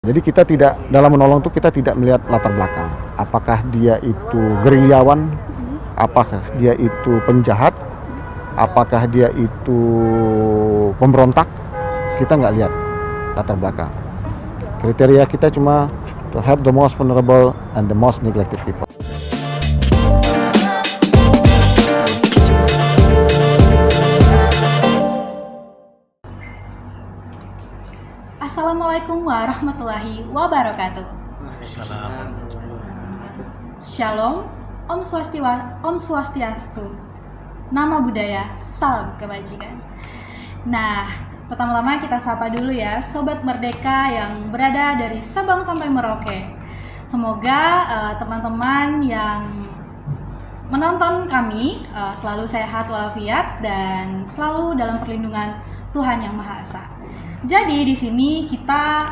Jadi kita tidak, dalam menolong itu kita tidak melihat latar belakang. Apakah dia itu gerilyawan, apakah dia itu penjahat, apakah dia itu pemberontak, kita nggak lihat latar belakang. Kriteria kita cuma to help the most vulnerable and the most neglected people. Assalamualaikum warahmatullahi wabarakatuh. Shalom, Om Swastiastu, nama budaya, salam kebajikan. Nah, pertama-tama kita sapa dulu ya Sobat Merdeka yang berada dari Sabang sampai Merauke. Semoga teman-teman yang menonton kami selalu sehat walafiat dan selalu dalam perlindungan Tuhan Yang Maha Esa. Jadi di sini kita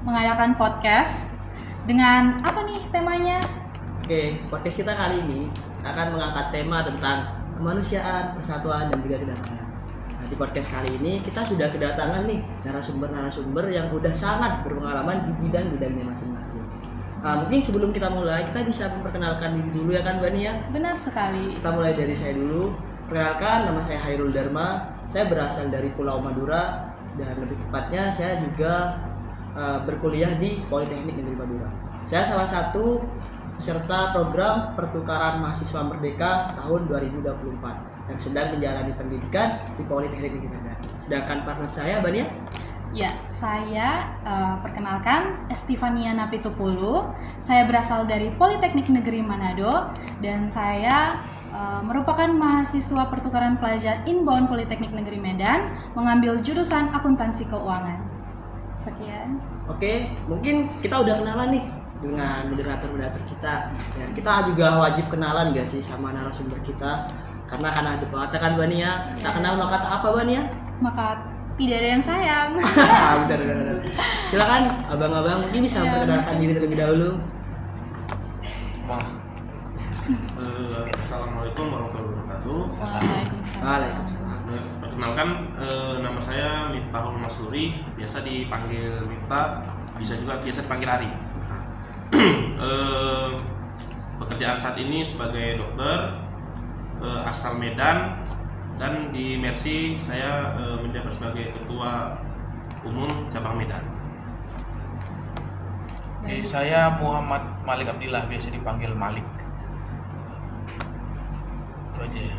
mengadakan podcast dengan apa nih temanya? Oke, podcast kita kali ini akan mengangkat tema tentang kemanusiaan, persatuan, dan juga kedatangan. Nah, di podcast kali ini kita sudah kedatangan nih narasumber yang udah sangat berpengalaman di bidang-bidangnya masing-masing. Nah, mungkin sebelum kita mulai, kita bisa memperkenalkan diri dulu ya kan, Bani ya? Benar sekali. Kita mulai dari saya dulu. Perkenalkan, nama saya Hairul Dharma. Saya berasal dari Pulau Madura. Dan lebih tepatnya saya juga berkuliah di Politeknik Negeri Madura. Saya salah satu peserta program pertukaran mahasiswa merdeka tahun 2024 yang sedang menjalani pendidikan di Politeknik Negeri Medan. Sedangkan partner saya, Bania? Ya, saya perkenalkan Estifania Napitupulu. Saya berasal dari Politeknik Negeri Manado dan saya merupakan mahasiswa pertukaran pelajar inbound Politeknik Negeri Medan, mengambil jurusan akuntansi keuangan. Sekian. Oke, mungkin kita udah kenalan nih dengan moderator kita. Ya, kita juga wajib kenalan gak sih sama narasumber kita? Karena kan ada kata Bani ya, tak kenal maka tak apa Bani ya? Maka tidak ada yang sayang. Benar. Silakan abang-abang mungkin bisa memperkenalkan diri terlebih dahulu. Assalamualaikum warahmatullahi wabarakatuh. Waalaikumsalam. Perkenalkan, nama saya Miftahul Masluri, biasa dipanggil Miftah, bisa juga biasa dipanggil Ari. Pekerjaan saat ini sebagai dokter asal Medan, dan di Mercy saya menjabat sebagai ketua umum cabang Medan. Oke, saya Muhammad Malik Abdillah, biasa dipanggil Malik. Itu aja ya.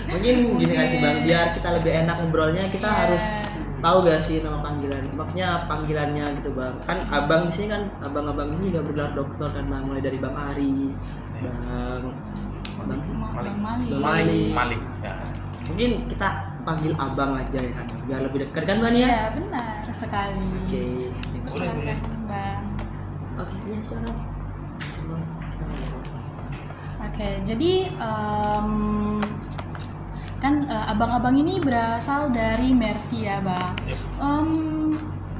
Mungkin gini gak sih Bang, biar kita lebih enak ngobrolnya, kita harus tahu gak sih nama panggilan, maksudnya panggilannya gitu Bang. Kan abang di sini kan, abang-abang ini juga bergelar dokter kan Bang, mulai dari Bang Ari, Malik. Ya. Mungkin kita panggil abang aja ya kan, biar lebih dekat kan Bang ya? Ya, benar sekali. Oke. Dipersilakan, Bang. Oke, ya silakan. Oke, jadi kan abang-abang ini berasal dari Mercy ya, Bang.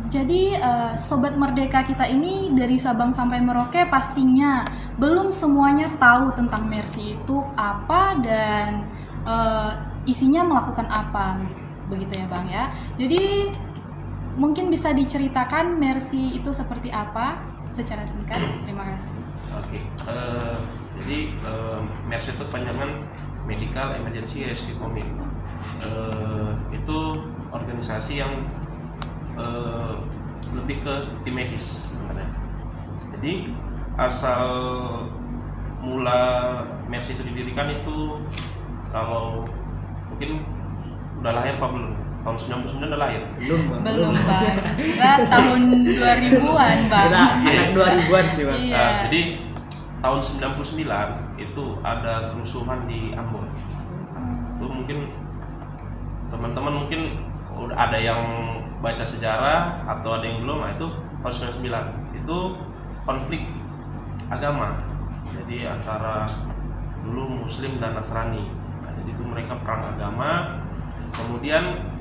Jadi Sobat Merdeka kita ini dari Sabang sampai Merauke pastinya belum semuanya tahu tentang Mercy itu apa dan isinya melakukan apa, begitu ya, Bang ya. Jadi mungkin bisa diceritakan Mercy itu seperti apa secara singkat. Terima kasih. Oke, jadi Mercy itu panjangan Medical Emergency Rescue Command. Itu organisasi yang lebih ke tim medis sebenarnya. Jadi asal mula Mercy itu didirikan itu, kalau mungkin udah lahir apa belum? Tahun 99 udah lahir? Belum Bang. Tahun 2000-an, Bang. Anak 2000-an sih Bang. Iya. Nah, jadi tahun 99 itu ada kerusuhan di Ambon. Itu mungkin teman-teman mungkin udah ada yang baca sejarah atau ada yang belum. Nah, itu tahun 99 itu konflik agama. Jadi antara dulu Muslim dan Nasrani. Nah, jadi itu mereka perang agama. Kemudian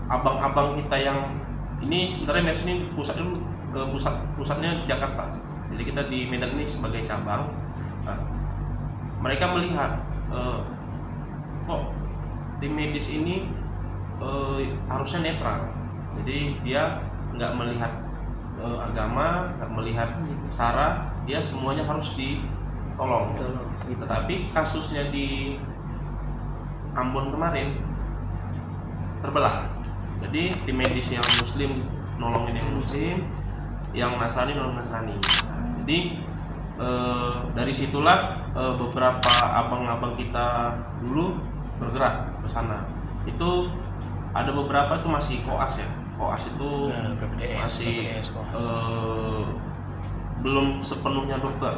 abang-abang kita yang ini sebenarnya Mercy ini pusatnya di Jakarta. Jadi kita di Medan ini sebagai cabang. Nah, mereka melihat kok tim medis ini harusnya netral. Jadi dia nggak melihat agama, nggak melihat sara, dia semuanya harus ditolong. Tetapi kasusnya di Ambon kemarin terbelah. Jadi tim medis yang muslim nolongin yang muslim, yang Nasrani nolong Nasrani. Jadi dari situlah beberapa abang-abang kita dulu bergerak ke sana. Itu ada beberapa itu masih koas ya. Koas itu masih belum sepenuhnya dokter.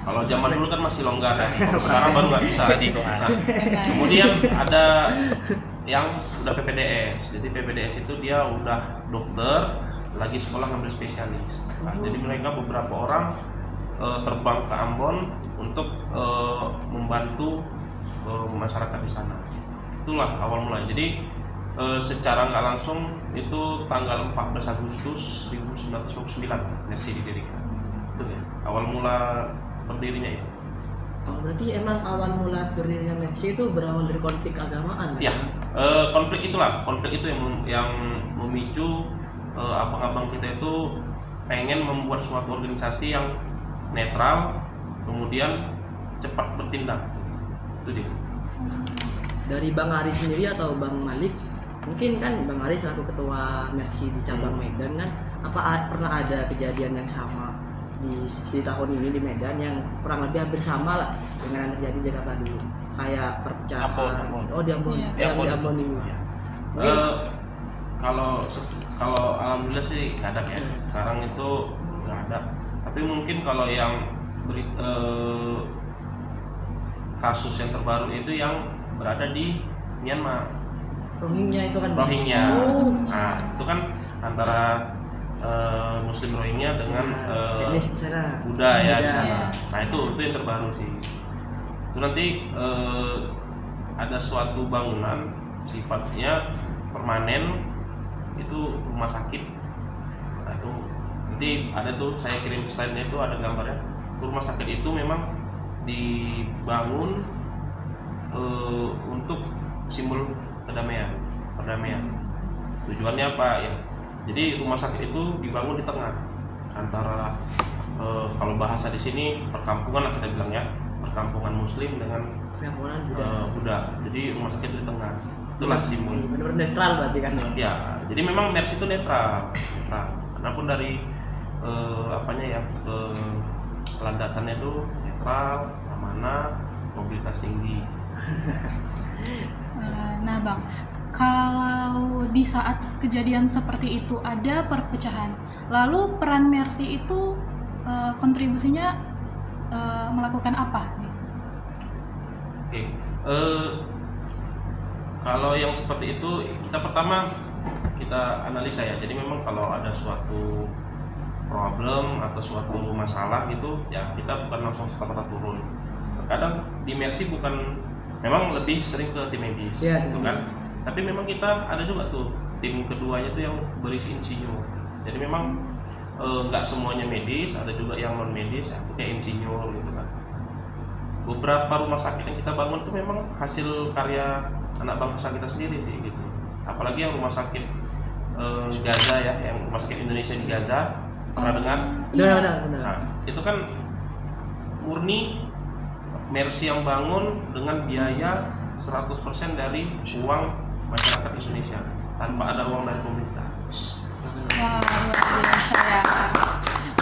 Kalau zaman dulu kan masih longgar ya. Kalau sekarang baru nggak bisa. Nah, kemudian ada yang udah PPDS. Jadi PPDS itu dia udah dokter, lagi sekolah ngambil spesialis. Nah, jadi mereka beberapa orang terbang ke Ambon untuk membantu masyarakat di sana. Itulah awal mulai. Jadi secara nggak langsung itu tanggal 14 Agustus 1929 Mercy didirikan. Itu ya awal mula berdirinya itu. Oh, berarti emang awal mula berdirinya Mercy itu berawal dari konflik agamaan ya? Konflik itu yang memicu abang-abang kita itu pengen membuat suatu organisasi yang netral, kemudian cepat bertindak. Itu dia. Dari Bang Ari sendiri atau Bang Malik, mungkin kan Bang Ari selaku ketua Mercy di cabang Medan kan, pernah ada kejadian yang sama di tahun ini di Medan yang kurang lebih hampir sama lah dengan yang terjadi di Jakarta dulu, kayak perpecahan. Ambon. Oh, di Ambon. Yang di Ambon dulu. Kalau alhamdulillah sih nggak ada ya. Sekarang itu nggak ada. Tapi mungkin kalau yang kasus yang terbaru itu yang berada di Myanmar. Rohingya itu kan. Rohingya. Nah, itu kan antara Muslim Rohingya dengan etnis di sana. Buddha ya di Buddha. sana. Nah, itu yang terbaru sih. Itu nanti ada suatu bangunan sifatnya permanen, itu rumah sakit. Nah, itu nanti ada tuh, saya kirim slide-nya, itu ada gambarnya. Itu rumah sakit itu memang dibangun untuk simbol perdamaian. Tujuannya apa ya? Jadi rumah sakit itu dibangun di tengah antara kalau bahasa di sini perkampungan lah kita bilang ya, perkampungan Muslim dengan Buddha. Jadi rumah sakit itu di tengah. Itulah simbol. Benar-benar netral berarti kan ya. Ya, jadi memang Mercy itu netral. Adapun dari landasannya itu netral, amanah, mobilitas tinggi. Nah Bang, kalau di saat kejadian seperti itu ada perpecahan, lalu peran Mercy itu kontribusinya melakukan apa? Oke, kalau yang seperti itu kita pertama kita analisa ya. Jadi memang kalau ada suatu problem atau suatu masalah gitu ya, kita bukan langsung serta-merta turun. Terkadang di Mercy bukan, memang lebih sering ke tim medis, gitu kan. Tapi memang kita ada juga tuh tim keduanya tuh yang berisi insinyur. Jadi memang nggak semuanya medis, ada juga yang non medis, ya, kayak insinyur gitu kan. Beberapa rumah sakit yang kita bangun tuh memang hasil karya anak bangsa kita sendiri sih gitu. Apalagi yang rumah sakit Gaza ya, yang rumah sakit Indonesia di Gaza, pernah dengar? Benar. Nah, itu kan murni Mercy yang bangun dengan biaya 100% dari uang masyarakat Indonesia, tanpa ada uang dari pemerintah. Wah, luar biasa ya.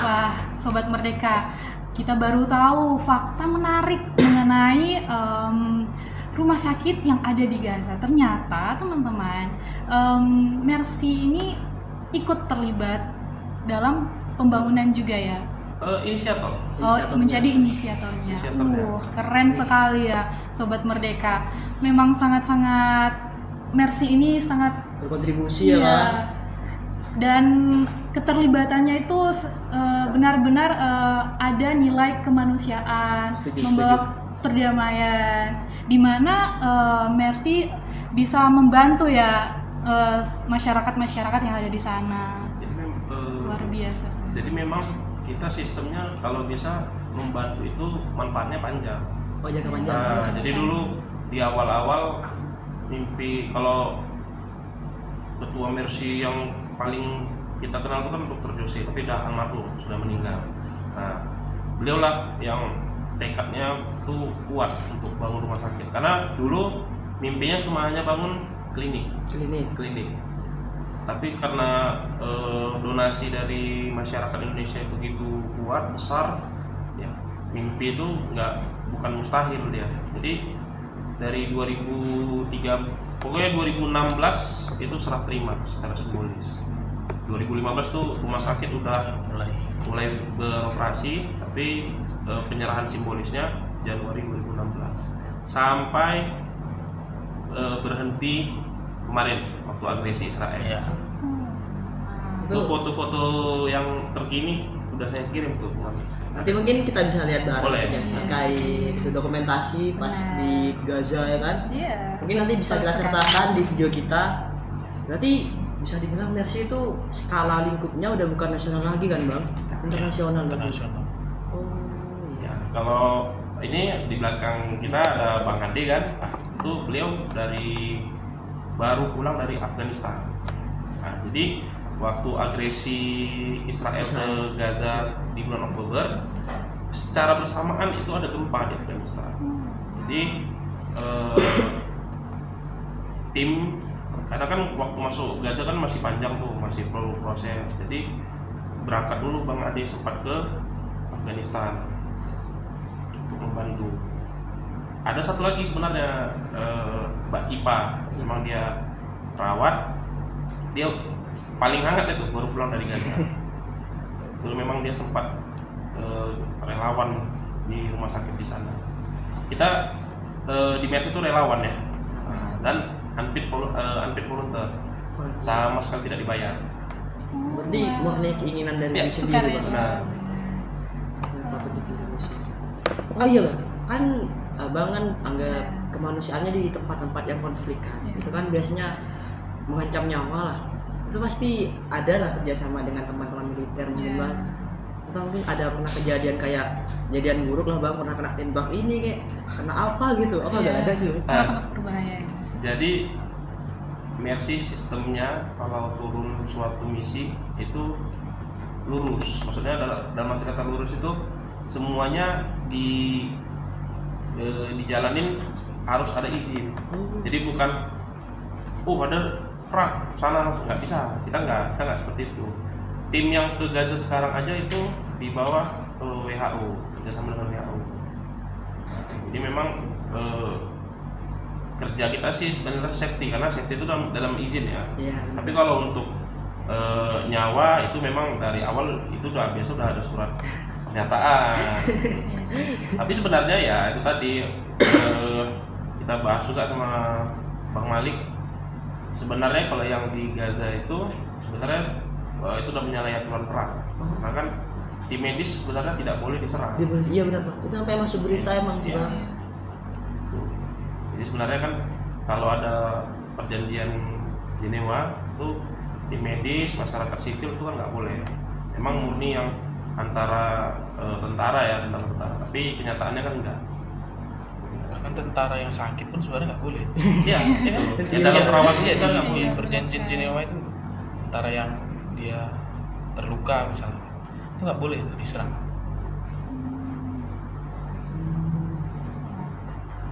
Wah, Sobat Merdeka, kita baru tahu fakta menarik mengenai rumah sakit yang ada di Gaza. Ternyata teman-teman, Mercy ini ikut terlibat dalam pembangunan juga ya. Inisiator. Menjadi inisiatornya. Keren sekali ya Sobat Merdeka. Memang sangat-sangat Mercy ini sangat berkontribusi ya Pak. Dan keterlibatannya itu benar-benar ada nilai kemanusiaan, membawa perdamaian, di mana Mercy bisa membantu ya masyarakat yang ada di sana. Jadi, luar biasa. Jadi memang kita sistemnya kalau bisa membantu itu manfaatnya panjang. Oh, jangka panjang. Jadi dulu di awal-awal mimpi, kalau ketua Mercy yang paling kita kenal itu kan Dr. Jose, tapi udah almarhum, sudah meninggal. Nah, beliau lah yang tekadnya tuh kuat untuk bangun rumah sakit, karena dulu mimpinya cuma hanya bangun klinik. Tapi karena donasi dari masyarakat Indonesia begitu kuat, besar, ya mimpi itu bukan mustahil dia. Jadi dari 2016 itu serah terima secara simbolis. 2015 tuh rumah sakit udah mulai beroperasi, tapi penyerahan simbolisnya Januari 2016 sampai berhenti kemarin waktu agresi Israel. Ya. Itu foto-foto yang terkini udah saya kirim tuh. Nanti mungkin kita bisa lihat bareng Boleh. ya, terkait itu dokumentasi pas di Gaza ya kan. Iya. Mungkin nanti bisa kita sertakan di video kita. Berarti bisa dibilang Mercy itu skala lingkupnya udah bukan nasional lagi kan Bang? Internasional. Internasional. Oh Ya, iya. kalau ini di belakang kita ada Bang Ade kan, itu beliau baru pulang dari Afghanistan. Nah, jadi waktu agresi Israel ke Gaza di bulan Oktober, secara bersamaan itu ada gempa di Afghanistan. Jadi tim, karena kan waktu masuk Gaza kan masih panjang tuh, masih perlu proses. Jadi berangkat dulu Bang Ade sempat ke Afghanistan untuk membantu. Ada satu lagi sebenarnya Mbak Kipa, memang dia perawat, dia paling hangat itu baru pulang dari Gaza. Itu memang dia sempat relawan di rumah sakit di sana. Kita di Mercy itu relawan ya, dan unpaid volunteer, sama sekali tidak dibayar. Berarti murni keinginan dari Ya, diri sendiri Bang. Nah, Patut ditiru sih. Oh iya Bang, kan Abang kan anggap kemanusiaannya di tempat-tempat yang konflik kan, itu kan biasanya mengancam nyawa lah. Itu pasti ada lah kerjasama dengan teman-teman militer mungkin Bang. Atau mungkin ada pernah kejadian kayak kejadian buruk lah Bang, pernah kena tembak ini kayak kena apa gitu, apa nggak ada sih Bang? Sangat berbahaya gitu. jadi Mercy sistemnya kalau turun suatu misi itu lurus, maksudnya dalam arti kata lurus itu semuanya dijalanin harus ada izin. Jadi bukan ada perang sana langsung, nggak bisa. Kita nggak seperti itu. Tim yang ke Gaza sekarang aja itu di bawah WHO, kerjasama dengan WHO. Jadi memang kerja kita sih sebenarnya safety, karena safety itu dalam izin ya. Iya. Tapi kalau untuk nyawa itu memang dari awal itu udah ada surat pernyataan. Tapi sebenarnya ya itu tadi kita bahas juga sama Bang Malik. Sebenarnya kalau yang di Gaza itu sebenarnya itu udah menyalahi aturan perang. Karena kan tim medis sebenarnya tidak boleh diserang. Iya benar Bang. Itu sampai masuk berita emang sih Iya. Bang. Jadi sebenarnya kan kalau ada perjanjian Jenewa itu tim medis, masyarakat sivil itu kan nggak boleh. Emang murni yang antara tentara, tapi kenyataannya kan enggak. Bahkan tentara yang sakit pun sebenarnya nggak boleh. Iya, itu. Ya, dalam perawatan Iya, itu nggak nggak boleh. boleh. Perjanjian Jenewa itu tentara yang dia terluka misalnya, itu nggak boleh itu diserang.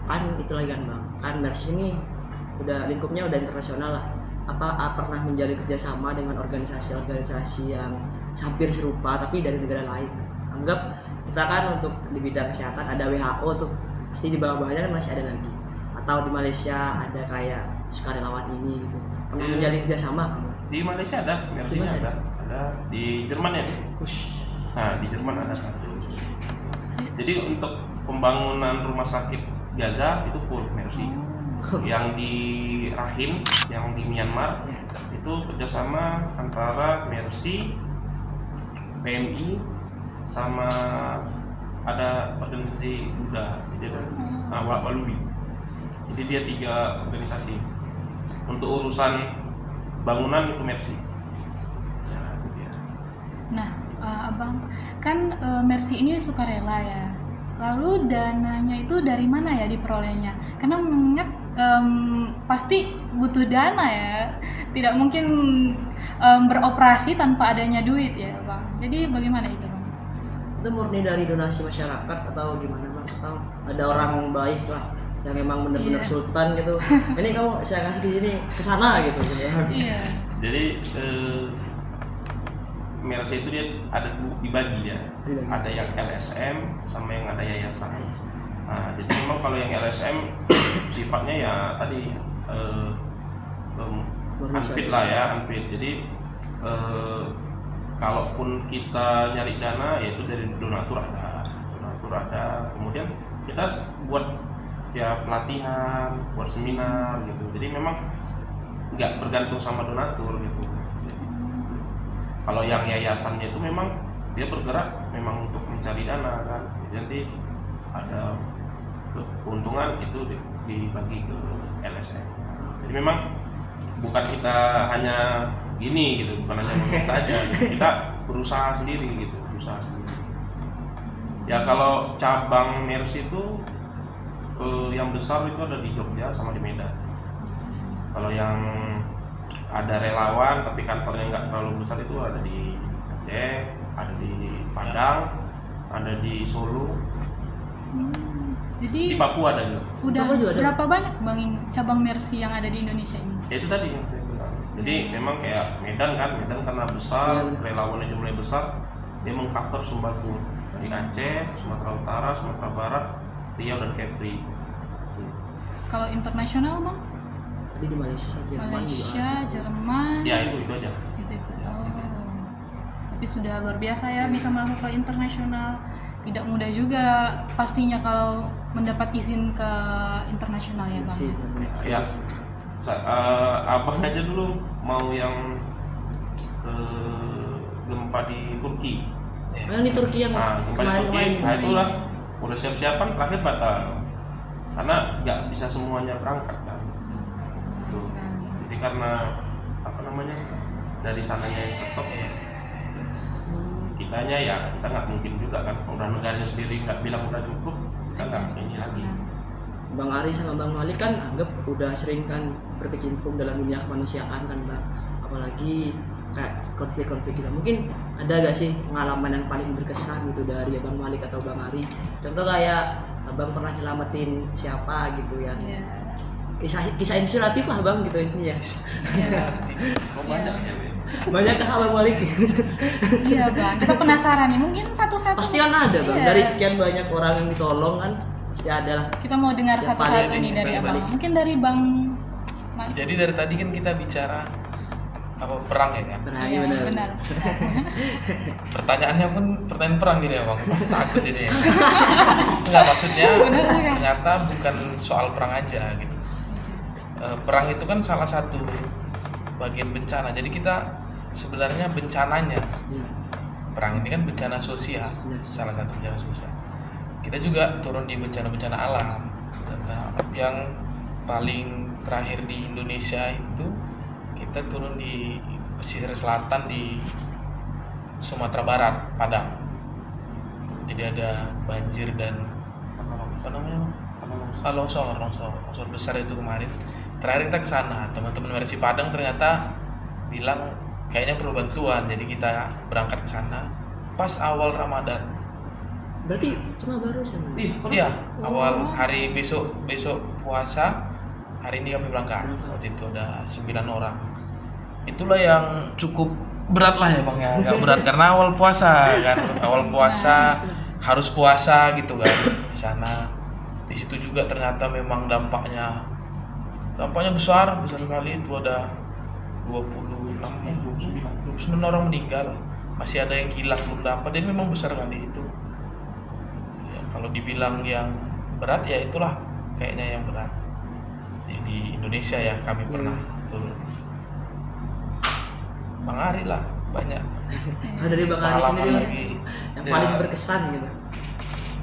Kan itu lagi kan Bang, kan Mercy ini udah lingkupnya udah internasional lah. Apa pernah menjalin kerjasama dengan organisasi-organisasi yang hampir serupa tapi dari negara lain? Anggap kita kan untuk di bidang kesehatan ada WHO tuh, pasti di bawah-bawahnya kan masih ada lagi. Atau di Malaysia ada kayak sukarelawan ini gitu. Pernah menjalin kerjasama kan? Di Malaysia ada, Mercy ada di Jerman ya. Nah, di Jerman ada satu. Jadi untuk pembangunan rumah sakit Gaza itu full Mercy. Yang di Rakhine, yang di Myanmar itu kerjasama antara Mercy, PMI, sama ada organisasi Buddha, jadi ada Walubi. Jadi dia 3 organisasi. Untuk urusan bangunan itu Mercy. Ya, itu dia. Nah, Abang, kan Mercy ini sukarela ya. Lalu dananya itu dari mana ya diperolehnya? Karena mengingat pasti butuh dana ya. tidak mungkin beroperasi tanpa adanya duit ya Bang. Jadi bagaimana itu Bang? Itu murni dari donasi masyarakat atau gimana Bang? Atau ada orang baik lah yang emang benar-benar Iya. sultan gitu. Ini kamu saya kasih di sini ke sana gitu. Iya. Jadi Mercy itu dia ada dibagi dia. Dibagi. Ada yang LSM sama yang ada yayasan. Nah, jadi memang kalau yang LSM sifatnya ya tadi unpaid lah ya, unpaid. Jadi kalaupun kita nyari dana yaitu dari donatur ada. Kemudian kita buat ya pelatihan, buat seminar gitu. Jadi memang nggak bergantung sama donatur gitu. Kalau yang yayasannya itu memang dia bergerak memang untuk mencari dana kan. Jadi nanti ada keuntungan itu dibagi ke LSM. Jadi memang bukan kita hanya gini gitu, bukan hanya meminta aja gitu. Kita berusaha sendiri gitu, Ya kalau cabang Mercy itu yang besar itu ada di Jogja sama di Medan. Kalau yang ada relawan tapi kantornya nggak terlalu besar itu ada di Aceh, ada di Padang, ada di Solo, Jadi di Papua ada juga. udah Papua juga ada. berapa banyak Bang cabang Mercy yang ada di Indonesia ini? Ya itu tadi yang saya bilang. Jadi memang kayak Medan karena besar, relawannya jumlahnya besar, dia mengcover Sumbawa dari Aceh, Sumatera Utara, Sumatera Barat, Riau dan Kepri. Kalau internasional Bang? Tadi di Malaysia, Jerman juga. Malaysia, Jerman. Ya itu aja. Gitu. Oh. Tapi sudah luar biasa ya bisa masuk ke internasional. Tidak mudah juga pastinya kalau mendapat izin ke internasional ya Bang. Sih, Ya, abang aja dulu mau yang ke gempa di Turki. Yang di Turki yang Nah, gempa di Turki, kemarin-kemarin. nah itulah udah siap-siapan terakhir batal karena nggak bisa semuanya berangkat kan. Benar sekali. Jadi karena dari sananya yang stop ya, kitanya ya kita nggak mungkin juga kan, udah negaranya sendiri nggak bilang udah cukup, kita nggak ini lagi. Benar. Bang Ari sama Bang Malik kan anggap udah sering kan berkecimpung dalam dunia kemanusiaan kan Bang. Apalagi kayak konflik-konflik kita. Mungkin ada gak sih pengalaman yang paling berkesan gitu dari Bang Malik atau Bang Ari? Contoh kayak Abang pernah nyelamatin siapa gitu ya. Iya. Kisah inspiratif lah Bang gitu ini ya. Kok banyak ya? Banyak kah Bang Malik? Iya Bang, kita penasaran nih. Mungkin satu-satu. Pasti kan ada Bang. Iya. Dari sekian banyak orang yang ditolong kan pasti ada lah. Kita mau dengar Yang satu-satu paling nih dari paling Abang. balik. Mungkin dari Bang Malik. Jadi dari tadi kan kita bicara apa perang ya kan? Pernah Iya, benar. benar. Pertanyaannya pun pertanyaan perang gini ya bang, takut ini ya. Enggak, maksudnya ternyata bukan soal perang aja gitu. Perang itu kan salah satu bagian bencana. Jadi kita sebenarnya bencananya, Iya. perang ini kan bencana sosial, Iya. salah satu bencana sosial. Kita juga turun di bencana-bencana alam. Dan yang paling terakhir di Indonesia itu kita turun di pesisir selatan di Sumatera Barat, Padang. Jadi ada banjir dan apa namanya? Longsor besar itu kemarin. Terakhir kita ke sana, teman-teman Mercy Padang ternyata bilang kayaknya perlu bantuan, jadi kita berangkat ke sana pas awal Ramadan. Berarti cuma baru sih. Iya, awal hari besok puasa, hari ini kami berangkat. Waktu itu ada 9 orang. Itulah yang cukup berat lah ya bang ya, nggak berat karena awal puasa kan, awal puasa harus puasa gitu kan di sana. Di situ juga ternyata memang dampaknya besar sekali. Itu ada 29 orang meninggal, masih ada yang hilang belum dapat, dan memang besar kali itu. Ya, kalau dibilang yang berat ya itulah kayaknya yang berat ya, di Indonesia ya kami pernah turun. Bang Ari lah banyak. Nah, dari Bang Ari Pengalaman sendiri lagi. yang Ya. paling berkesan gitu.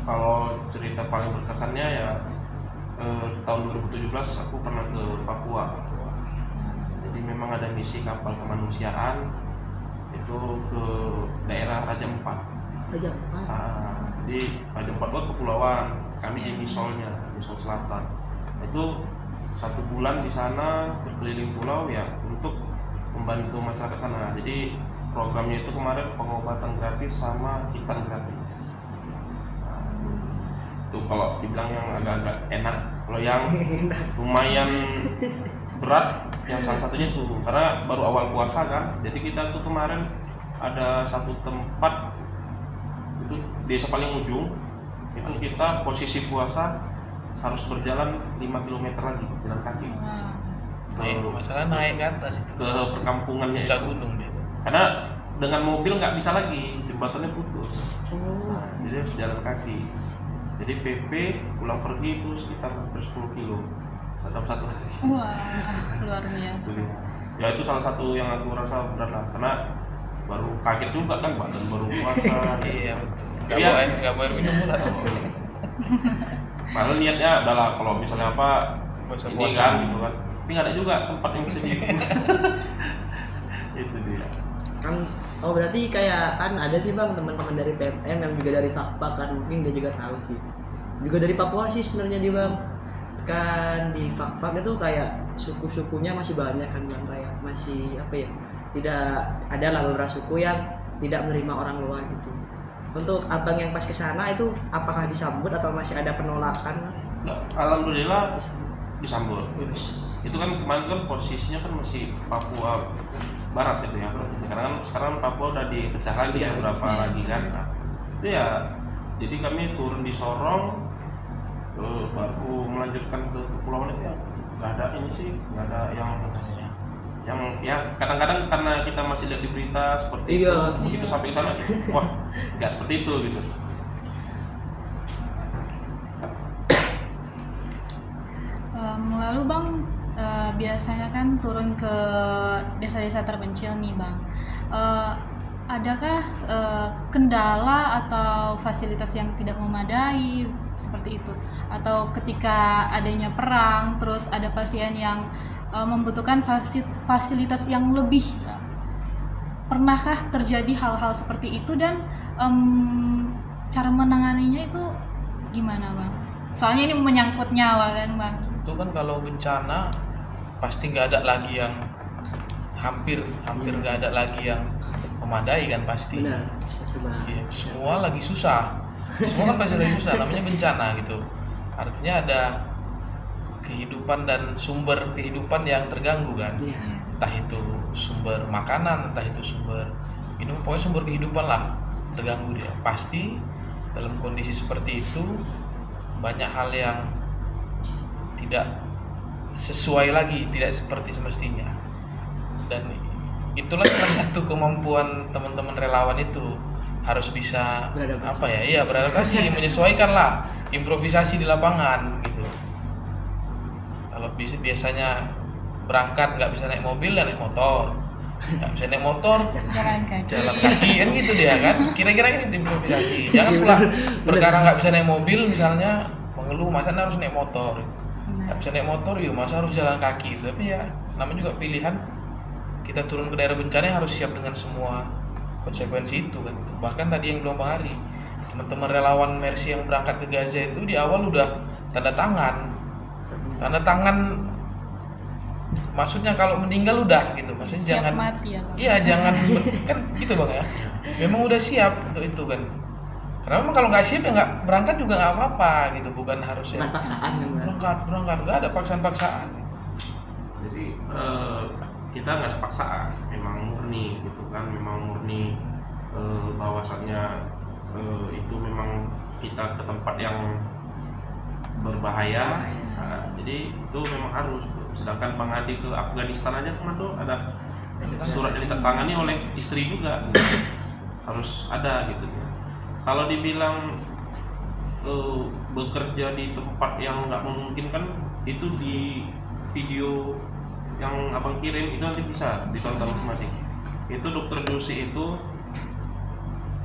Kalau cerita paling berkesannya ya tahun 2017 aku pernah ke Papua. Jadi memang ada misi kapal kemanusiaan itu ke daerah Raja Empat. Aja. Di Raja Empat itu kepulauan, kami di Misolnya, Misol Selatan. Itu 1 bulan di sana berkeliling pulau ya untuk membantu masyarakat sana. Jadi programnya itu kemarin pengobatan gratis sama hitan gratis. Itu kalau dibilang yang agak-agak enak. Kalau yang lumayan berat yang salah satunya itu karena baru awal puasa kan. Jadi kita tuh kemarin ada satu tempat itu desa paling ujung itu kita posisi puasa harus berjalan 5 km lagi jalan kaki masalah naik ke atas itu ke perkampungannya puncak itu. gunung dia. Karena dengan mobil nggak bisa lagi, jembatannya putus. Jadi harus jalan kaki. Jadi PP pulang pergi itu sekitar 10 kilo dalam satu hari. Wah, luar biasa. Ya itu salah satu yang aku rasa berat lah karena baru kaget juga kan badan baru puasa. Iya betul. Iya. Nggak boleh minum lah. Malah niatnya adalah kalau misalnya apa Puasa ini puasa. kan gitu kan. Tapi nggak ada juga tempat yang bisa di itu dia. Kan berarti kayak kan ada sih bang teman-teman dari PMM yang juga dari Fakpa kan, mungkin dia juga tahu sih, juga dari Papua sih sebenarnya dia bang. Kan di Fakpa itu kayak suku-sukunya masih banyak kan bang, kayak masih apa ya, tidak ada lah beberapa suku yang tidak menerima orang luar gitu. Untuk abang yang pas kesana itu apakah disambut atau masih ada penolakan? Nah, alhamdulillah disambut. Itu kan kemarin kan posisinya kan masih Papua Barat gitu ya provinsi. Karena kan sekarang Papua udah dipecah lagi ya beberapa lagi kan. Nah, itu ya jadi kami turun di Sorong baru melanjutkan ke kepulauan itu ya nggak ada ini sih, nggak ada yang ya kadang-kadang karena kita masih lihat di berita seperti itu begitu sampai ke sana wah nggak seperti itu gitu. Lalu bang, biasanya kan turun ke desa-desa terpencil nih bang, adakah kendala atau fasilitas yang tidak memadai seperti itu? Atau ketika adanya perang, terus ada pasien yang membutuhkan fasilitas yang lebih, pernahkah terjadi hal-hal seperti itu dan cara menanganinya itu gimana bang? Soalnya ini menyangkut nyawa kan bang. Itu kan kalau bencana pasti nggak ada lagi yang hampir nggak ada lagi yang memadai kan pasti. Benar, Ya, semua lagi susah, semua kan pasti lagi susah, namanya bencana gitu. Artinya ada kehidupan dan sumber kehidupan yang terganggu kan. Entah itu sumber makanan, entah itu sumber minum, pokoknya sumber kehidupan lah terganggu dia. Pasti dalam kondisi seperti itu banyak hal yang tidak sesuai lagi, tidak seperti semestinya. Dan itulah salah satu kemampuan teman-teman relawan itu, harus bisa beradaptasi, menyesuaikan lah, improvisasi di lapangan gitu. Kalau biasanya berangkat nggak bisa naik mobil, ya naik motor. Nggak bisa naik motor, jalan kaki kan gitu dia kan. Kira-kira kan itu improvisasi. Jangan pula perkara nggak bisa naik mobil misalnya mengeluh masa harus naik motor. Nggak bisa naik motor, yuk masa harus jalan kaki. Tapi ya namanya juga pilihan. Kita turun ke daerah bencana harus siap dengan semua konsekuensi itu kan. Bahkan tadi yang belum hari, teman-teman relawan Mercy yang berangkat ke Gaza itu di awal udah tanda tangan. Maksudnya kalau meninggal udah gitu, maksudnya Siap jangan mati ya bang. Iya, jangan kan gitu bang ya. Memang udah siap untuk itu kan. Karena memang kalau nggak siap ya nggak berangkat juga nggak apa-apa gitu, bukan harus ya. Bukan paksaan kan, Berangkat nggak ada paksaan. Jadi kita nggak ada paksaan, memang murni gitu kan, memang murni bahwasannya itu memang kita ke tempat yang berbahaya. Nah, jadi itu memang harus. Sedangkan Bang Adi ke Afghanistan aja kemarin tuh ada surat yang ditandatangani oleh istri juga, harus ada gitu. Kalau dibilang bekerja di tempat yang nggak memungkinkan, itu di video yang abang kirim itu nanti bisa ditonton masing-masing. Itu Dokter Dusi itu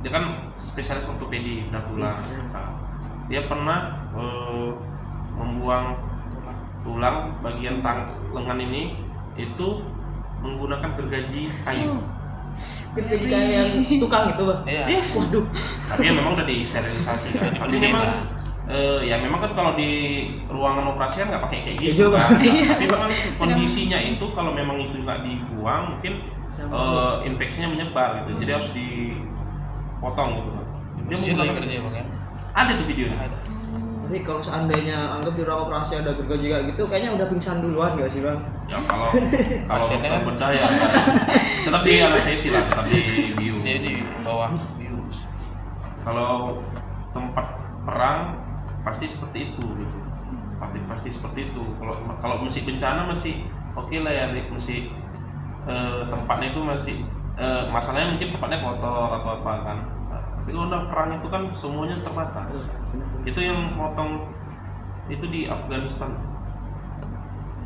dia kan spesialis ortopedi bedah tulang. Nah, dia pernah membuang tulang bagian lengan ini itu menggunakan gergaji kayu. Gergaji kayu yang tukang itu bang. Iya. Waduh. Tapi ya memang udah disterilisasi kan. Tapi memang Ya memang kan kalau di ruangan operasi kan nggak pakai kayak Iya, gitu Bang. kan. Tapi memang kondisinya itu kalau memang itu nggak dibuang mungkin infeksinya menyebar gitu. Jadi harus dipotong gitu kan. Dia Masjid lagi menggunakan- kerja bang ya. ada tuh videonya. Ada. Tapi kalau seandainya anggap di ruang operasi ada gergaji kayak gitu, kayaknya udah pingsan duluan nggak sih bang? Ya kalau Pasiennya dokter kan- bedah ya tetap di anestesi lah, tetap di bius. Dia di bawah bius. Kalau tempat perang pasti seperti itu gitu. Pasti seperti itu. Kalau masih bencana masih oke lah ya, masih tempatnya itu masih masalahnya mungkin tempatnya kotor atau apa kan. Tapi kalau udah perang itu kan semuanya terbatas. Itu yang potong itu di Afghanistan.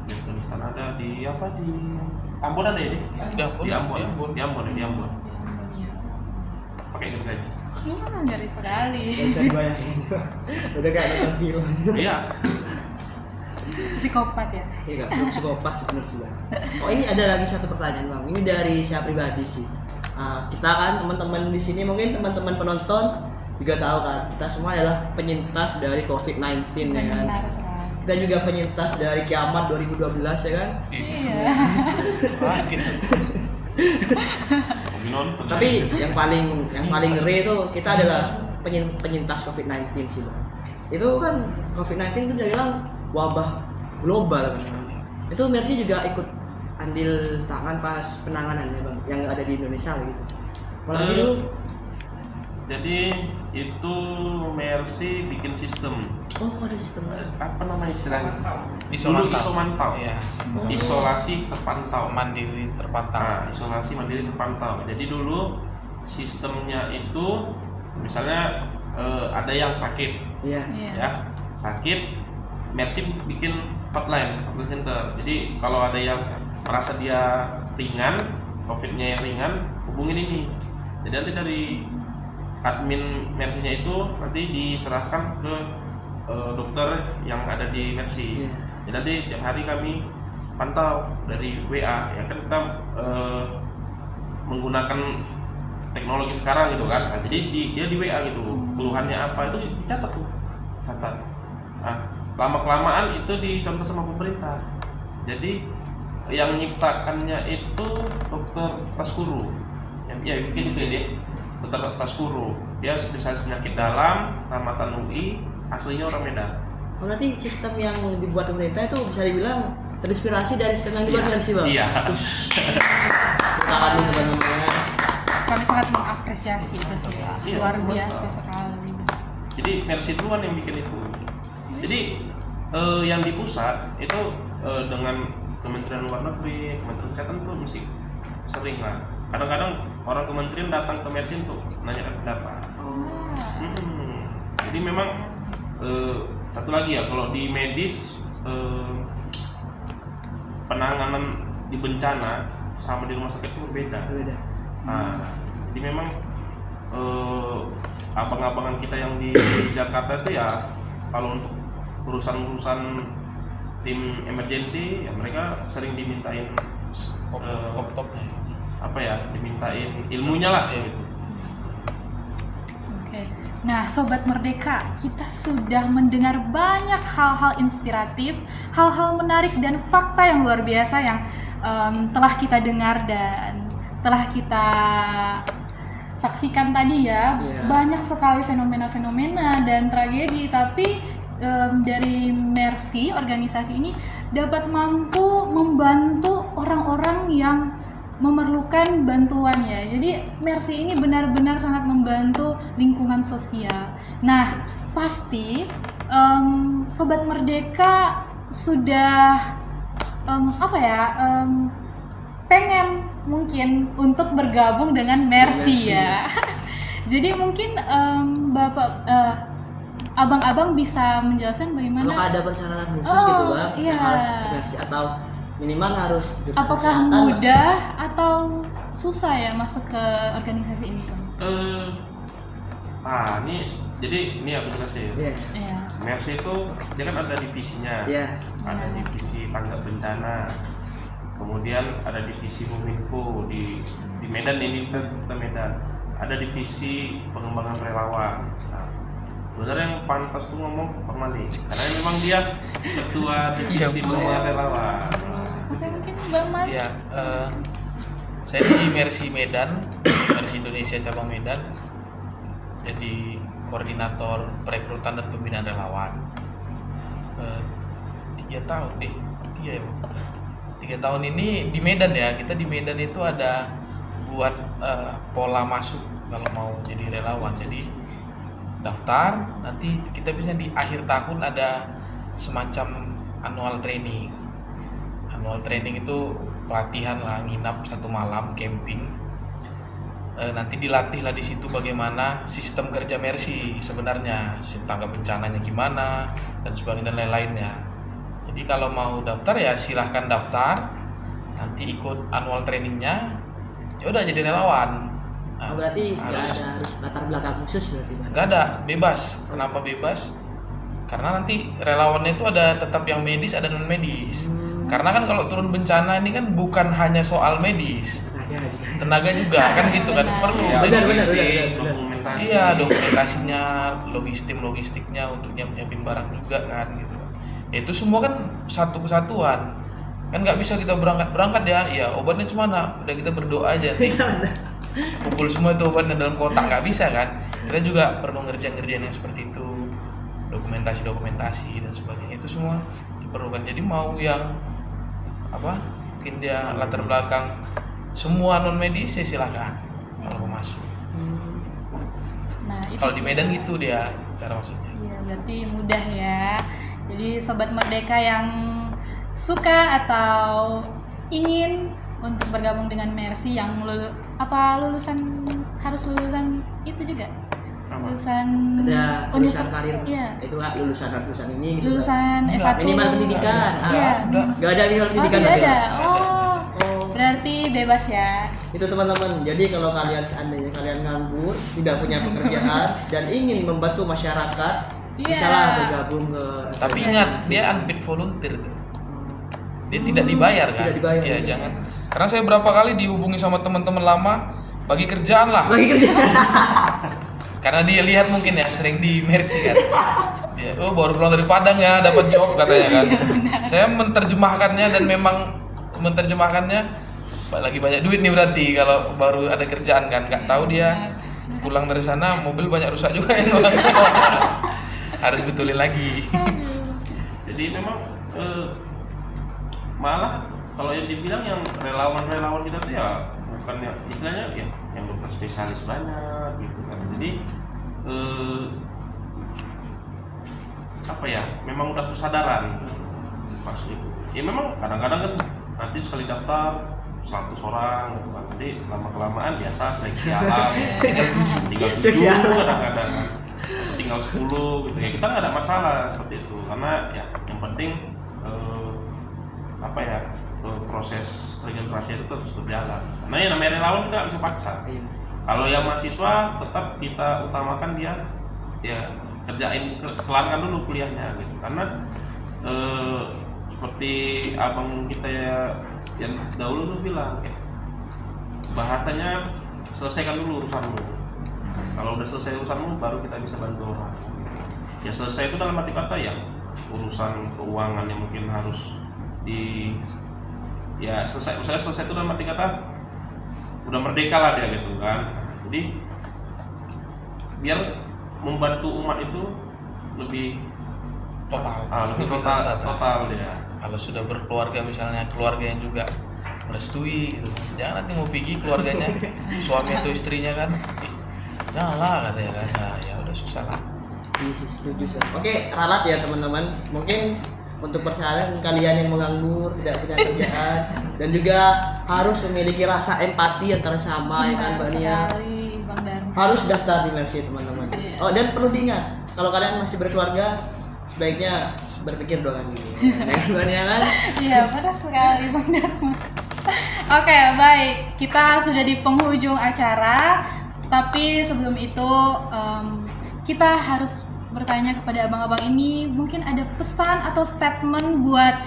Di Afghanistan ada di apa di Ambon ada ya? Di Ambon. Di Ambon. Di Ambon. Di Ambon. Ya, ya. Pakai gergaji. Ngeri sekali. Nggak bisa dibayangin. Udah kayak nonton film. Iya. Psikopat ya. Iya nggak? Film psikopat sebenarnya sih bang. Oh ini ada lagi satu pertanyaan bang. Ini dari saya pribadi sih. Kita kan teman-teman di sini mungkin teman-teman penonton juga tahu kan kita semua adalah penyintas dari COVID-19 ya kan. Benar sekali. Kita juga penyintas dari kiamat 2012 ya kan. Iya. Wah, gitu. Nonton. Tapi yang paling ngeri itu kita adalah penyintas COVID-19 sih bang. Itu kan COVID-19 itu dia bilang wabah global kan. Itu Mercy juga ikut andil tangan pas penanganannya bang yang ada di Indonesia gitu. Apalagi dulu Jadi itu Mercy bikin sistem ada sistem apa nama istilahnya? Iso Dulu iso mantau. Iya. Isolasi terpantau. Mandiri terpantau. Nah, isolasi mandiri terpantau. Jadi dulu sistemnya itu misalnya ada yang sakit, Iya. Iya. ya sakit, Mercy bikin hotline center. Jadi kalau ada yang merasa dia ringan, COVID-nya yang ringan, hubungin ini. Jadi nanti dari admin Mercy-nya itu nanti diserahkan ke dokter yang ada di Mercy. Iya. Jadi nanti tiap hari kami pantau dari WA, ya kan kita menggunakan teknologi sekarang gitu kan. Nah, jadi dia di WA gitu, keluhannya apa itu dicatat tuh, catat. Nah, lama kelamaan itu dicontoh sama pemerintah. Jadi yang nyiptakannya itu dokter Taskuru, ya bikin itu dia, dokter Taskuru. Dia spesialis penyakit dalam, tamatan UI, aslinya orang Medan. Oh, berarti sistem yang dibuat pemerintah itu bisa dibilang terinspirasi dari sistem yang dibuat Mercy bang. Iya. Silakan nih teman-teman. Kami sangat mengapresiasi itu sih. Iya, Luar betul. biasa sekali. Jadi Mercy duluan yang bikin itu. Jadi yang di pusat itu dengan Kementerian Luar Negeri, Kementerian Kesehatan tuh mesti sering lah. Kadang-kadang orang kementerian datang ke Mercy untuk nanyakan pendapat. Jadi memang satu lagi ya, kalau di medis penanganan di bencana sama di rumah sakit itu berbeda. Beda. Nah, jadi memang abang-abangan kita yang di Jakarta itu ya kalau untuk urusan-urusan tim emergency ya mereka sering dimintain Top-topnya. apa ya, dimintain ilmunya lah Iya. gitu. Oke. Nah, Sobat Merdeka, kita sudah mendengar banyak hal-hal inspiratif, hal-hal menarik dan fakta yang luar biasa yang telah kita dengar dan telah kita saksikan tadi ya. Iya. Banyak sekali fenomena-fenomena dan tragedi, tapi dari Mercy, organisasi ini dapat mampu membantu orang-orang yang memerlukan bantuannya. Jadi Mercy ini benar-benar sangat membantu lingkungan sosial. Nah, pasti Sobat Merdeka sudah pengen mungkin untuk bergabung dengan Mercy ya. Jadi mungkin abang-abang bisa menjelaskan bagaimana Apakah ada persyaratan khusus gitu bang? iya. Yang harus Mercy atau minimal harus jurusan apakah kesehatan, mudah atau susah ya masuk ke organisasi ini, Bang? Ini jadi ini aku jelasin. Iya. Iya. Mercy itu dia kan ada divisinya. Iya. Ada divisi tanggap bencana. Kemudian ada divisi Huminfo di Medan, ini kita Medan. Ada divisi pengembangan relawan. Nah, sebenarnya yang pantas tuh ngomong Bang Malik, karena memang dia ketua divisi Iya, Muhammadiyah relawan. Oke, mungkin Bang Malik. Ya, saya di Mercy Medan, Mercy Indonesia cabang Medan, jadi koordinator perekrutan dan pembinaan relawan. 3 tahun deh, 3 tahun ini di Medan ya. Kita di Medan itu ada buat pola masuk kalau mau jadi relawan. Jadi daftar, nanti kita bisa di akhir tahun ada semacam annual training. Annual training itu pelatihan lah, nginap 1 malam, camping. Nanti dilatih lah di situ bagaimana sistem kerja Mercy sebenarnya, sistem tanggap bencananya gimana dan sebagainya dan lain-lainnya. Jadi kalau mau daftar ya silahkan daftar, nanti ikut annual trainingnya, ya udah jadi relawan. Nah, Berarti nggak ada harus latar belakang khusus berarti Bang? nggak ada, bebas. Kenapa bebas? Karena nanti relawannya itu ada tetap yang medis, ada non medis. Karena kan kalau turun bencana ini kan bukan hanya soal medis, tenaga juga kan gitu kan, perlu. Ya, Benar, logistik, benar. dokumentasi. Iya, dokumentasinya, logistiknya untuk nyiapin barang juga kan gitu. Itu semua kan satu kesatuan. Kan nggak bisa kita berangkat ya obatnya cuma udah kita berdoa aja nih. Kumpul semua itu obatnya dalam kotak, nggak bisa kan. Kita juga perlu ngerjain yang seperti itu, dokumentasi dan sebagainya, itu semua diperlukan. Jadi mau yang mungkin dia latar belakang semua non medis ya silakan kalau mau masuk. Nah, itu Kalau di Medan gitu dia cara masuknya. Iya, berarti mudah ya. Jadi sobat Merdeka yang suka atau ingin untuk bergabung dengan Mercy yang lulusan itu juga. Lulusan Ada lulusan karir, Iya. itu nggak lulusan ini gitu, Lulusan Bang? S1 Minimal pendidikan. Iya. Nggak ada minimal pendidikan tidak berarti, ada. Bang? Oh, Oh. berarti bebas ya. Itu teman-teman, jadi kalau kalian seandainya kalian nganggur, tidak punya pekerjaan dan ingin membantu masyarakat, Iya. bisalah bergabung ke Tapi organisasi. ingat dia unpaid volunteer tuh. Dia tidak dibayar kan? Tidak dibayar, Ya, iya. jangan. Karena saya berapa kali dihubungi sama teman-teman lama bagi kerjaan lah. Bagi kerja. Karena dia lihat mungkin ya sering di Mercy kan. Dia, oh baru pulang dari Padang ya dapat job katanya kan. Saya menerjemahkannya dan memang menerjemahkannya lagi banyak duit nih berarti kalau baru ada kerjaan kan. Nggak tahu dia pulang dari sana mobil banyak rusak juga ya. Harus betulin lagi. Jadi memang malah kalau yang dibilang yang relawan kita tuh ya bukan yang istilahnya ya yang dokter spesialis banyak gitu kan. Jadi memang udah kesadaran pas itu. Ya memang kadang-kadang kan nanti sekali daftar 100 orang gitu kan. Nanti lama-kelamaan biasa seleksi alam tinggal 7 kadang-kadang tinggal 10 gitu ya. Kita nggak ada masalah seperti itu karena ya yang penting proses regenerasi itu terus berjalan. Karena yang namanya relawan kita nggak bisa paksa. Kalau yang mahasiswa tetap kita utamakan dia ya kelarkan dulu kuliahnya gitu. Karena seperti abang kita ya yang dahulu tuh bilang bahasanya selesaikan dulu urusanmu. Kalau udah selesai urusanmu baru kita bisa bantu orang. Ya selesai itu dalam arti kata ya urusan keuangan yang mungkin harus selesai itu dalam arti kata udah merdeka lah dia gitu kan. Jadi biar membantu umat itu lebih Total. lebih total dia. Kalau sudah berkeluarga misalnya keluarga yang juga merestui gitu. Jangan nanti mau pergi keluarganya suami atau istrinya kan. Janganlah katanya kan. Nah, ya udah susah lah. Setuju. Oke, ralat ya teman-teman. Mungkin untuk persyaratan kalian yang menganggur, tidak punya kerjaan dan juga harus memiliki rasa empati antara sama ya kan Mbak Nia. Sekali, Bang Dharma. Harus daftar di Mercy teman-teman. Oh, dan perlu diingat, kalau kalian masih berkeluarga, sebaiknya berpikir 2 kali. Mbak Nia kan? Iya, benar sekali Bang Dharma. Oke, baik. Kita sudah di penghujung acara, tapi sebelum itu kita harus bertanya kepada abang-abang ini, mungkin ada pesan atau statement buat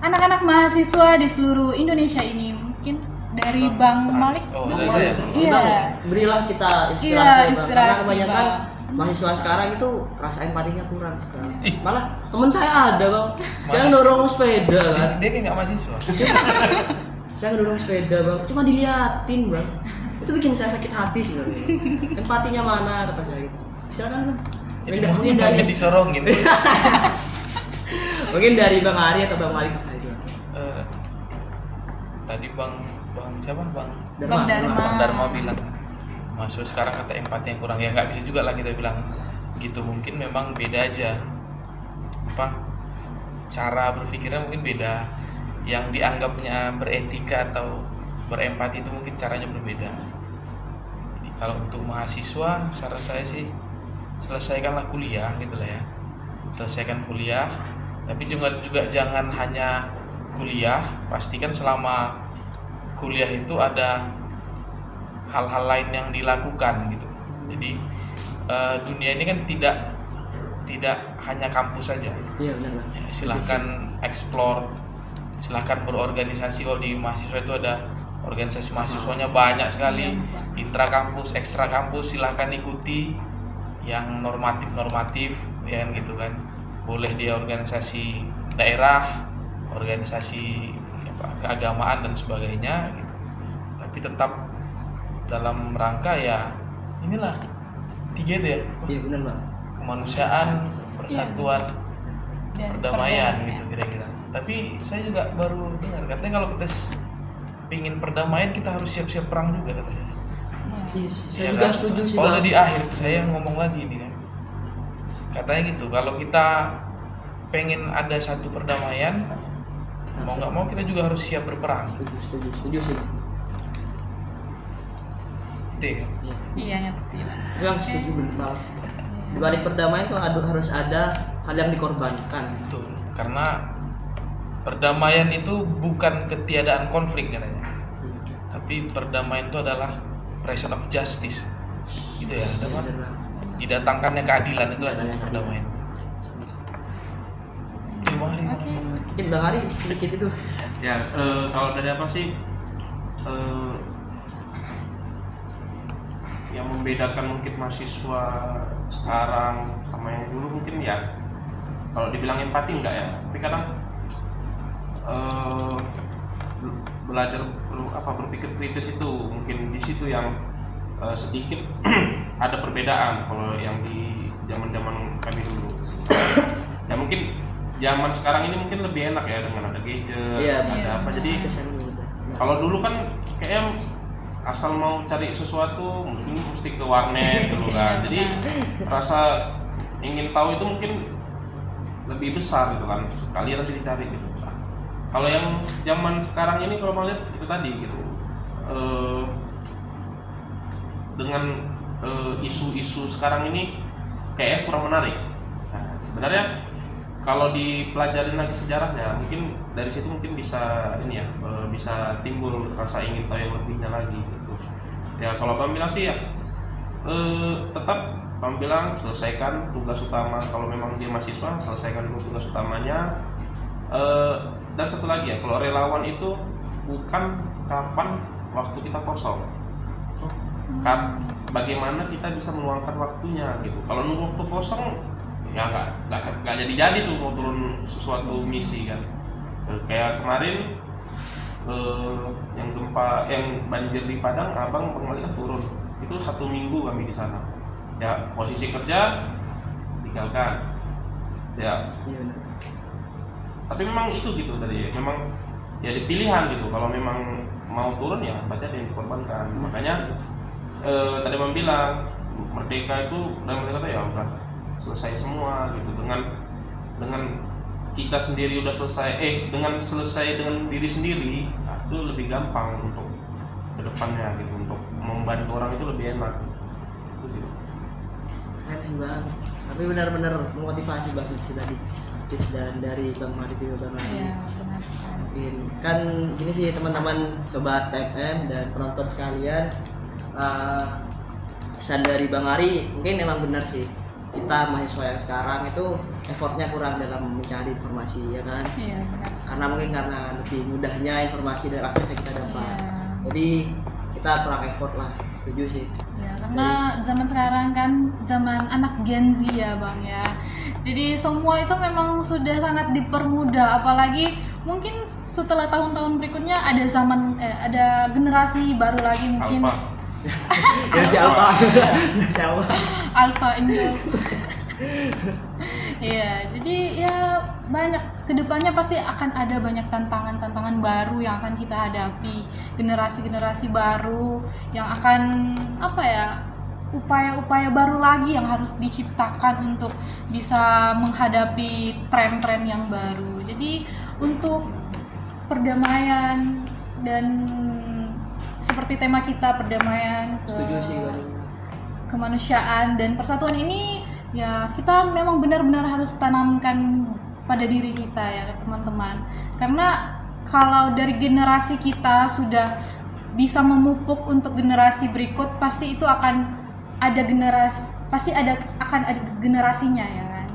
anak-anak mahasiswa di seluruh Indonesia ini. Mungkin dari Bang Malik. Oh, Bang dari Malik. saya. Iya. Bang, berilah kita Iya, inspirasi, Bang. Karena inspirasi, kebanyakan Bang. mahasiswa sekarang itu rasa empatinya kurang sekarang. Malah teman saya ada kok, saya dorong sepeda kan, Dia kayak nggak mahasiswa. saya ngedorong sepeda bang, cuma diliatin bang, itu bikin saya sakit hati sebenarnya. Empatinya mana kata saya gitu. Silakan bang. Mungkin dari disorongin. mungkin dari Bang Ari atau Bang Malik itu. Tadi bang siapa bang Bang Dharma. Bang Dharma bilang masuk sekarang kata empati yang kurang, ya nggak bisa juga lah kita bilang gitu, mungkin memang beda aja cara berpikirnya mungkin beda, yang dianggapnya beretika atau berempati itu mungkin caranya berbeda. Jadi kalau untuk mahasiswa saran saya sih selesaikanlah kuliah gitu lah ya, selesaikan kuliah, tapi juga jangan hanya kuliah, pastikan selama kuliah itu ada hal-hal lain yang dilakukan gitu. Jadi dunia ini kan tidak hanya kampus saja. Iya benar bang. Ya, silahkan explore, silahkan berorganisasi. Kalau di mahasiswa itu ada organisasi mahasiswanya banyak sekali, intra kampus, ekstra kampus, silahkan ikuti yang normatif ya kan gitu kan. Boleh dia organisasi daerah, organisasi keagamaan dan sebagainya gitu. Tapi tetap dalam rangka ya inilah 3 itu ya, Iya benar bang. kemanusiaan, persatuan, Dan perdamaian gitu kira-kira. Tapi saya juga baru dengar katanya kalau kita pingin perdamaian kita harus siap-siap perang juga katanya. Iya, saya Ya juga kan? setuju sih Kalau bang. di akhir saya ngomong lagi ini kan, katanya gitu, kalau kita pengen ada satu perdamaian, mau nggak mau kita juga harus siap berperang. Setuju sih bang. Gitu ya. Iya. Iya ngerti Bang. Yang setuju benar banget sih. Di balik perdamaian itu harus ada hal yang dikorbankan. Betul. Karena perdamaian itu bukan ketiadaan konflik katanya, tapi perdamaian itu adalah presence of justice. Gitu ya, Iya, apa? benar bang. Didatangkannya keadilan itu adalah Keadilan. perdamaian. Terima kasih. Oke. Mungkin Bang Ari sedikit itu. Ya, kalau dari apa sih yang membedakan mungkin mahasiswa sekarang sama yang dulu mungkin ya, kalau dibilang empati enggak ya, tapi kadang belajar berpikir kritis itu mungkin di situ yang sedikit ada perbedaan kalau yang di zaman kami dulu. Ya mungkin zaman sekarang ini mungkin lebih enak ya dengan ada gadget, Iya, ada apa, jadi kalau dulu kan kayaknya asal mau cari sesuatu mungkin mesti ke warnet dulu kan. Jadi rasa ingin tahu itu mungkin lebih besar gitu kan. Kalian nanti dicari gitu. Kalau yang zaman sekarang ini kalau mau lihat itu tadi gitu. Dengan isu-isu sekarang ini kayaknya kurang menarik. Nah, sebenarnya kalau dipelajarin lagi sejarahnya, mungkin dari situ mungkin bisa ini ya, bisa timbul rasa ingin tahu yang lebihnya lagi gitu. Ya kalau Bang bilang sih ya, tetap Bang bilang selesaikan tugas utama. Kalau memang dia mahasiswa, selesaikan dulu tugas utamanya. Dan satu lagi ya, kalau relawan itu bukan kapan waktu kita kosong, bagaimana kita bisa meluangkan waktunya gitu. Kalau nunggu waktu kosong ya nggak jadi tuh mau turun sesuatu misi kan. Kayak kemarin yang banjir di Padang, Abang Bang Malik kan turun itu 1 minggu kami di sana ya, posisi kerja tinggalkan ya. Iya benar. Tapi memang itu gitu tadi, memang ya pilihan gitu. Kalau memang mau turun ya berarti ada yang dikorbankan. Makanya tadi Bang bilang merdeka itu dalam kata ya udah selesai semua gitu, dengan kita sendiri udah selesai, dengan selesai dengan diri sendiri, nah, itu lebih gampang untuk kedepannya gitu, untuk membantu orang itu lebih enak gitu. Itu sih. Keren sih bang. Tapi benar-benar memotivasi banget sih tadi tips dan dari Bang Mari juga Bang Mari. Iya benar sekali. Mungkin kan gini sih teman-teman sobat PMM dan penonton sekalian, pesan dari Bang Ari mungkin memang benar sih, kita mahasiswa yang sekarang itu effortnya kurang dalam mencari informasi ya kan. Iya benar sekali. Karena mungkin karena lebih mudahnya informasi dan akses yang kita dapat. Iya. Jadi kita kurang effort lah Setuju sih. Ya, karena zaman sekarang kan zaman anak Gen Z ya Bang ya. Jadi semua itu memang sudah sangat dipermudah, apalagi mungkin setelah tahun-tahun berikutnya ada ada generasi baru lagi mungkin Alpha. Ya siapa? Siapa? Alpha Indo. Iya, jadi ya banyak kedepannya pasti akan ada banyak tantangan-tantangan baru yang akan kita hadapi, generasi-generasi baru yang akan upaya-upaya baru lagi yang harus diciptakan untuk bisa menghadapi tren-tren yang baru. Jadi untuk perdamaian dan seperti tema kita perdamaian Setuju sih Bang. kemanusiaan dan persatuan ini ya kita memang benar-benar harus tanamkan pada diri kita ya teman-teman, karena kalau dari generasi kita sudah bisa memupuk untuk generasi berikut pasti itu akan ada generasinya ya kan,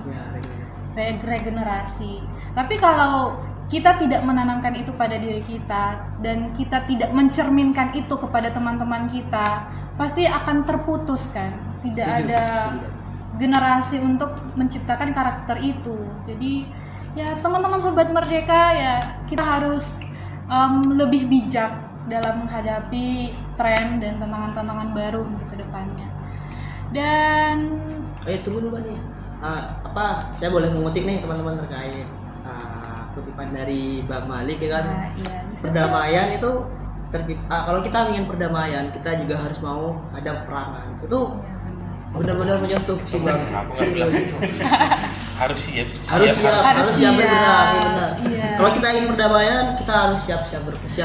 Ya, regenerasi. Tapi kalau kita tidak menanamkan itu pada diri kita dan kita tidak mencerminkan itu kepada teman-teman kita, pasti akan terputus kan. Tidak Setuju. ada generasi untuk menciptakan karakter itu. Jadi ya teman-teman Sobat Merdeka ya kita harus lebih bijak dalam menghadapi tren dan tantangan-tantangan baru untuk kedepannya. Dan Tunggu dulu nih. Saya boleh mengutip nih teman-teman terkait kutipan dari Bang Malik ya kan. iya, Perdamaian itu kalau kita ingin perdamaian, kita juga harus mau ada perangan. Itu benar-benar menyentuh sih Bang. Aku nggak bilang itu. Harus siap Harus siap bergerak, ya benar. Iya. Kalau kita ingin perdamaian, kita harus siap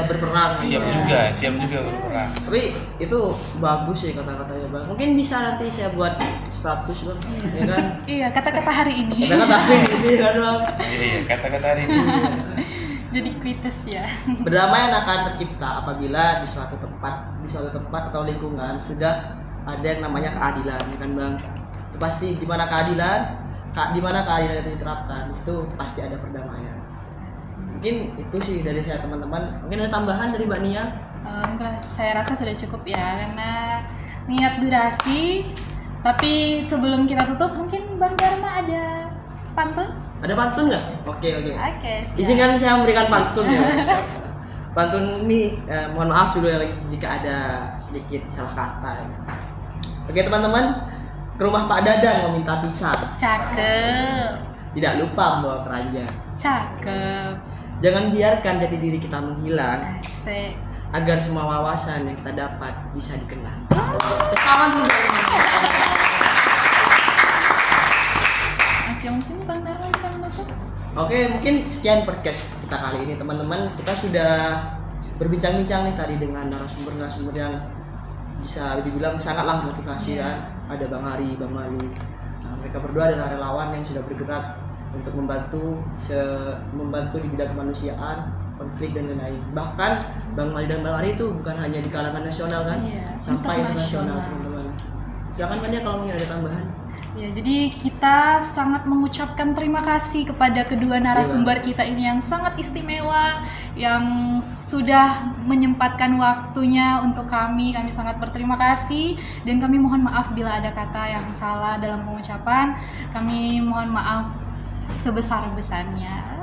berperang. siap juga berperang. Tapi itu bagus sih kata-katanya Bang. Mungkin bisa nanti saya buat status Bang, ya kan? Iya, kata-kata hari ini. Kata-kata ini kan Bang. Iya, kata-kata hari ini. Jadi kritis ya. Perdamaian akan tercipta apabila di suatu tempat atau lingkungan sudah ada yang namanya keadilan, ya kan Bang? Itu pasti di mana keadilan itu diterapkan, itu pasti ada perdamaian. Mungkin itu sih dari saya teman-teman. Mungkin ada tambahan dari Mbak Nia? Enggak, saya rasa sudah cukup ya karena mengingat durasi. Tapi sebelum kita tutup mungkin Bang Dharma ada pantun? Ada pantun nggak? Oke. Oke, siap. Izinkan saya memberikan pantun ya. Pantun ini mohon maaf sebelumnya jika ada sedikit salah kata. Oke teman-teman, ke rumah Pak Dadang meminta pisang. Cakep. Tidak lupa membawa keranjang. Cakep. Jangan biarkan jati diri kita menghilang, Asik. agar semua wawasan yang kita dapat bisa dikenang. Ketahuan dulu. Oke, mungkin Bang Dharma bisa menutup. Oke, mungkin sekian podcast kita kali ini teman-teman. Kita sudah berbincang-bincang nih tadi dengan narasumber yang bisa dibilang sangatlah motivasi kan. Ada Bang Hari, Bang Mali. Nah, mereka berdua adalah relawan yang sudah bergerak untuk membantu di bidang kemanusiaan, konflik dan lain-lain. Bahkan Bang Mali dan Bang Hari itu bukan hanya di kalangan nasional kan, Iya, sampai internasional internasional. teman-teman. Silakan Bang, kalau ingin ada tambahan. Ya, jadi kita sangat mengucapkan terima kasih kepada kedua narasumber kita ini yang sangat istimewa, yang sudah menyempatkan waktunya untuk kami. Kami sangat berterima kasih dan kami mohon maaf bila ada kata yang salah dalam pengucapan. Kami mohon maaf sebesar-besarnya.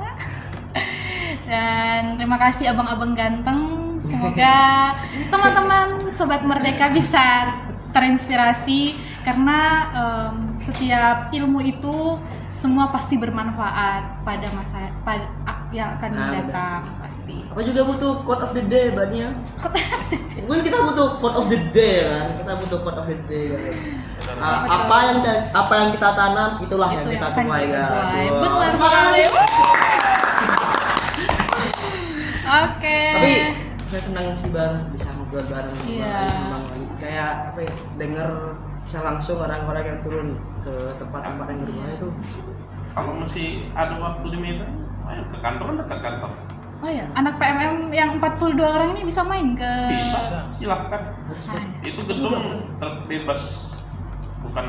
Dan terima kasih abang-abang ganteng. Semoga teman-teman Sobat Merdeka bisa terinspirasi karena setiap ilmu itu semua pasti bermanfaat pada masa yang akan mendatang pasti. Apa juga butuh quote of the day banyak. Mungkin kita butuh quote of the day kan. Kita butuh quote of the day guys. Apa yang kita tanam itulah yang kita akan tuai guys. Wow. Benar sekali. Oke. Tapi saya senang sih Bang bisa ngobrol bareng sama Iya. Bang Wali. Kayak apa ya, denger bisa langsung orang-orang yang turun ke tempat-tempat yang berbahaya itu. Kalau masih ada waktu di Medan, ayo ke kantor, dekat kantor. Oh ya, anak PMM yang 42 orang ini bisa main ke Bisa, silahkan. Ah, Itu gedung terbebas, bukan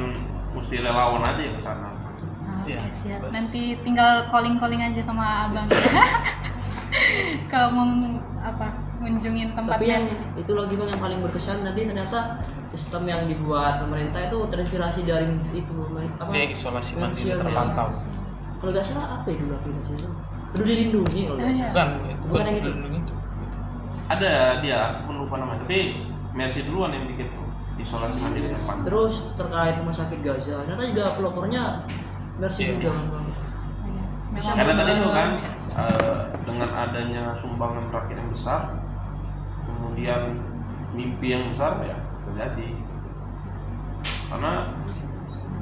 mesti relawan aja yang ke sana. Iya, Oke, siap. bebas. Nanti tinggal calling aja sama abang. Kalau mau ngunjungin tempat Tapi yang Mercy. itu lagi bang yang paling berkesan tadi ternyata sistem yang dibuat pemerintah itu terinspirasi dari itu apa? Dia isolasi mandiri Pensiun, terpantau. ya. Kalau nggak salah apa ya dulu aplikasinya itu? Peduli Lindungi kalau nggak Oh, salah. Bukan, Bukan yang itu. itu. Ada dia, aku lupa namanya. Tapi Mercy duluan yang bikin tuh isolasi mandiri terpantau. Terus terkait rumah sakit Gaza, ternyata juga pelopornya Mercy Iya. juga bang. Memang Karena tadi itu luar kan biasa. dengan adanya sumbangan rakyat yang besar, kemudian mimpi yang besar ya terjadi. Karena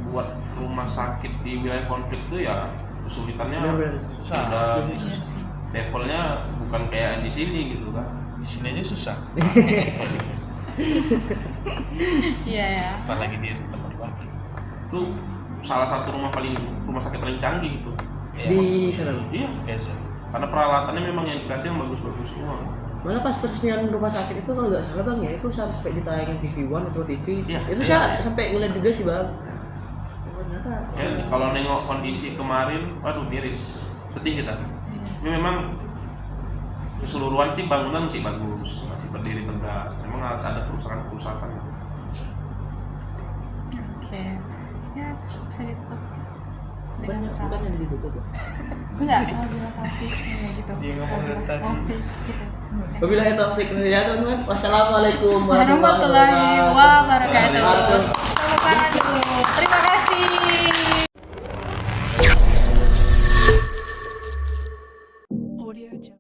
buat rumah sakit di wilayah konflik itu ya kesulitannya Bener-bener. Susah. udah Iya sih. levelnya bukan kayak di sini gitu kan. Di sini aja susah. Iya ya. Apalagi di tempat konflik. Itu salah satu rumah sakit paling canggih itu. Iya, Di sana. Iya, biasa. karena peralatannya memang yang dikasih yang bagus-bagus semua. Malah pas peresmian rumah sakit itu kalau nggak salah bang ya itu sampai ditayangin TV One Metro TV. Iya, Itu iya. saya sampai ngeliat juga sih bang. Oh, ternyata. Ya, kalau nengok kondisi kemarin, waduh miris, sedih kita. Ini memang keseluruhan sih bangunan masih bagus, masih berdiri tegak. Memang ada kerusakan-kerusakan. Oke. Ya, bisa ditutup. Banyak salah. bukannya ditutup. Enggak, kalau bilang topik ya gitu. Dia ngomong dari tadi. Topik gitu. Wabillahi taufik ya teman-teman. Wassalamualaikum Warahmatullahi wabarakatuh.